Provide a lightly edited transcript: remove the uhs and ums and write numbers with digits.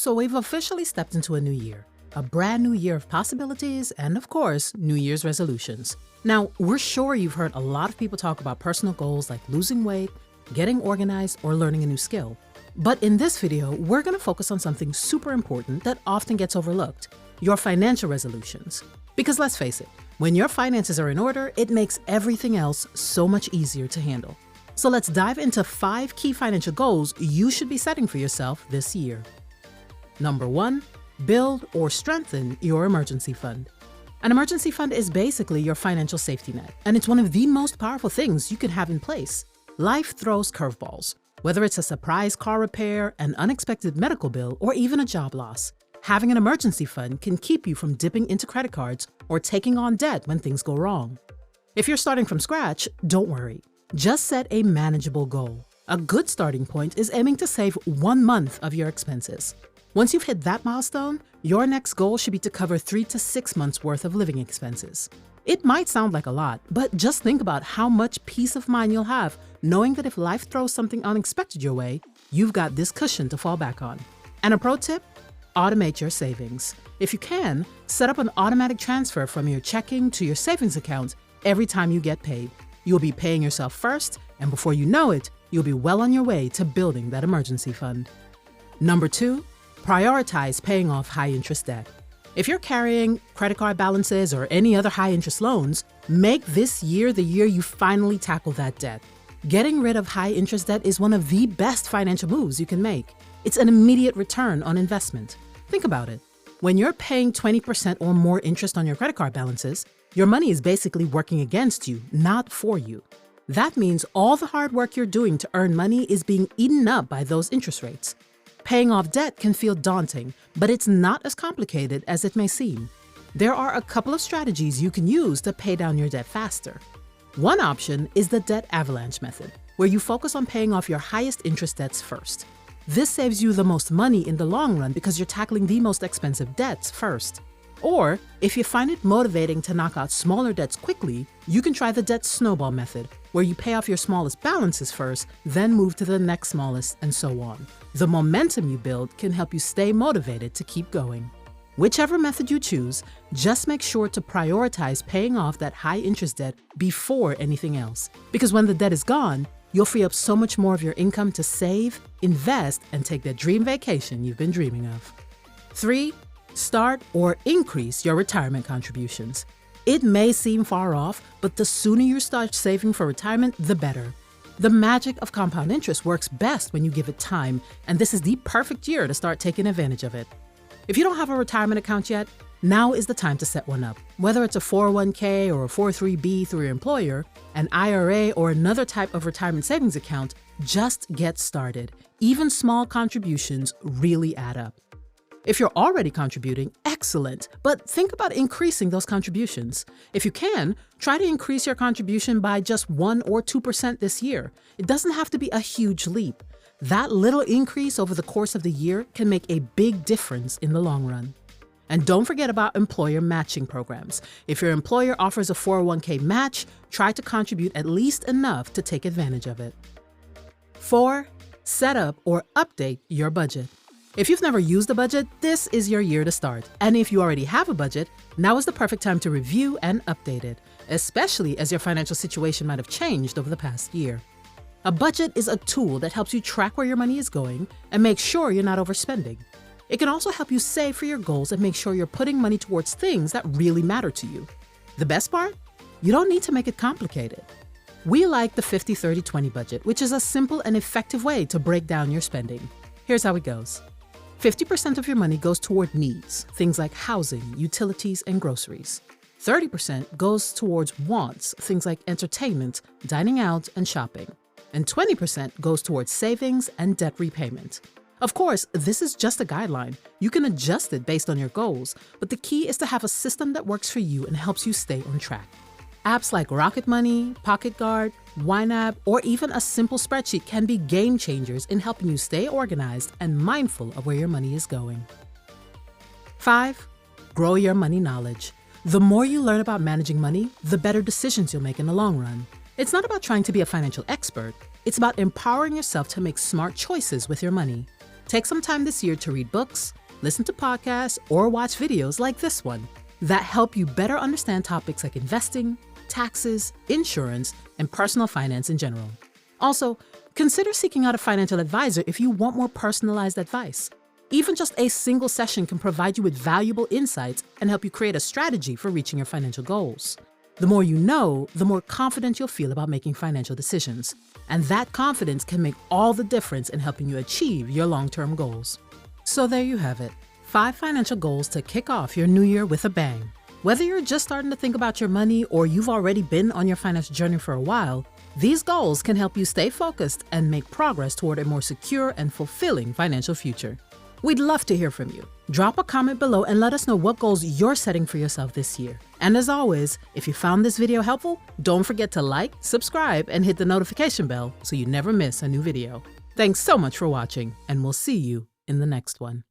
So we've officially stepped into a new year, a brand new year of possibilities and, of course, New Year's resolutions. Now, we're sure you've heard a lot of people talk about personal goals like losing weight, getting organized, or learning a new skill. But in this video, we're going to focus on something super important that often gets overlooked: your financial resolutions. Because let's face it, when your finances are in order, it makes everything else so much easier to handle. So let's dive into 5 key financial goals you should be setting for yourself this year. Number 1, build or strengthen your emergency fund. An emergency fund is basically your financial safety net, and it's one of the most powerful things you can have in place. Life throws curveballs. Whether it's a surprise car repair, an unexpected medical bill, or even a job loss, having an emergency fund can keep you from dipping into credit cards or taking on debt when things go wrong. If you're starting from scratch, don't worry. Just set a manageable goal. A good starting point is aiming to save 1 month of your expenses. Once you've hit that milestone, your next goal should be to cover 3 to 6 months worth of living expenses. It might sound like a lot, but just think about how much peace of mind you'll have knowing that if life throws something unexpected your way, you've got this cushion to fall back on. And a pro tip? Automate your savings. If you can, set up an automatic transfer from your checking to your savings account every time you get paid. You'll be paying yourself first, and before you know it, you'll be well on your way to building that emergency fund. Number 2, prioritize paying off high-interest debt. If you're carrying credit card balances or any other high-interest loans, make this year the year you finally tackle that debt. Getting rid of high-interest debt is one of the best financial moves you can make. It's an immediate return on investment. Think about it. When you're paying 20% or more interest on your credit card balances, your money is basically working against you, not for you. That means all the hard work you're doing to earn money is being eaten up by those interest rates. Paying off debt can feel daunting, but it's not as complicated as it may seem. There are a couple of strategies you can use to pay down your debt faster. One option is the debt avalanche method, where you focus on paying off your highest interest debts first. This saves you the most money in the long run because you're tackling the most expensive debts first. Or, if you find it motivating to knock out smaller debts quickly, you can try the debt snowball method, where you pay off your smallest balances first, then move to the next smallest, and so on. The momentum you build can help you stay motivated to keep going. Whichever method you choose, just make sure to prioritize paying off that high-interest debt before anything else. Because when the debt is gone, you'll free up so much more of your income to save, invest, and take that dream vacation you've been dreaming of. 3, start or increase your retirement contributions. It may seem far off, but the sooner you start saving for retirement, the better. The magic of compound interest works best when you give it time, and this is the perfect year to start taking advantage of it. If you don't have a retirement account yet, now is the time to set one up. Whether it's a 401k or a 403b through your employer, an IRA, or another type of retirement savings account, just get started. Even small contributions really add up. If you're already contributing, excellent, but think about increasing those contributions. If you can, try to increase your contribution by just 1 or 2% this year. It doesn't have to be a huge leap. That little increase over the course of the year can make a big difference in the long run. And don't forget about employer matching programs. If your employer offers a 401k match, try to contribute at least enough to take advantage of it. 4, set up or update your budget. If you've never used a budget, this is your year to start. And if you already have a budget, now is the perfect time to review and update it, especially as your financial situation might have changed over the past year. A budget is a tool that helps you track where your money is going and make sure you're not overspending. It can also help you save for your goals and make sure you're putting money towards things that really matter to you. The best part? You don't need to make it complicated. We like the 50-30-20 budget, which is a simple and effective way to break down your spending. Here's how it goes. 50% of your money goes toward needs, things like housing, utilities, and groceries. 30% goes towards wants, things like entertainment, dining out, and shopping. And 20% goes towards savings and debt repayment. Of course, this is just a guideline. You can adjust it based on your goals, but the key is to have a system that works for you and helps you stay on track. Apps like Rocket Money, Pocket Guard, YNAB, or even a simple spreadsheet can be game changers in helping you stay organized and mindful of where your money is going. 5, grow your money knowledge. The more you learn about managing money, the better decisions you'll make in the long run. It's not about trying to be a financial expert. It's about empowering yourself to make smart choices with your money. Take some time this year to read books, listen to podcasts, or watch videos like this one that help you better understand topics like investing, taxes, insurance, and personal finance in general. Also, consider seeking out a financial advisor if you want more personalized advice. Even just a single session can provide you with valuable insights and help you create a strategy for reaching your financial goals. The more you know, the more confident you'll feel about making financial decisions. And that confidence can make all the difference in helping you achieve your long-term goals. So there you have it. 5 financial goals to kick off your new year with a bang. Whether you're just starting to think about your money or you've already been on your financial journey for a while, these goals can help you stay focused and make progress toward a more secure and fulfilling financial future. We'd love to hear from you. Drop a comment below and let us know what goals you're setting for yourself this year. And as always, if you found this video helpful, don't forget to like, subscribe, and hit the notification bell so you never miss a new video. Thanks so much for watching, and we'll see you in the next one.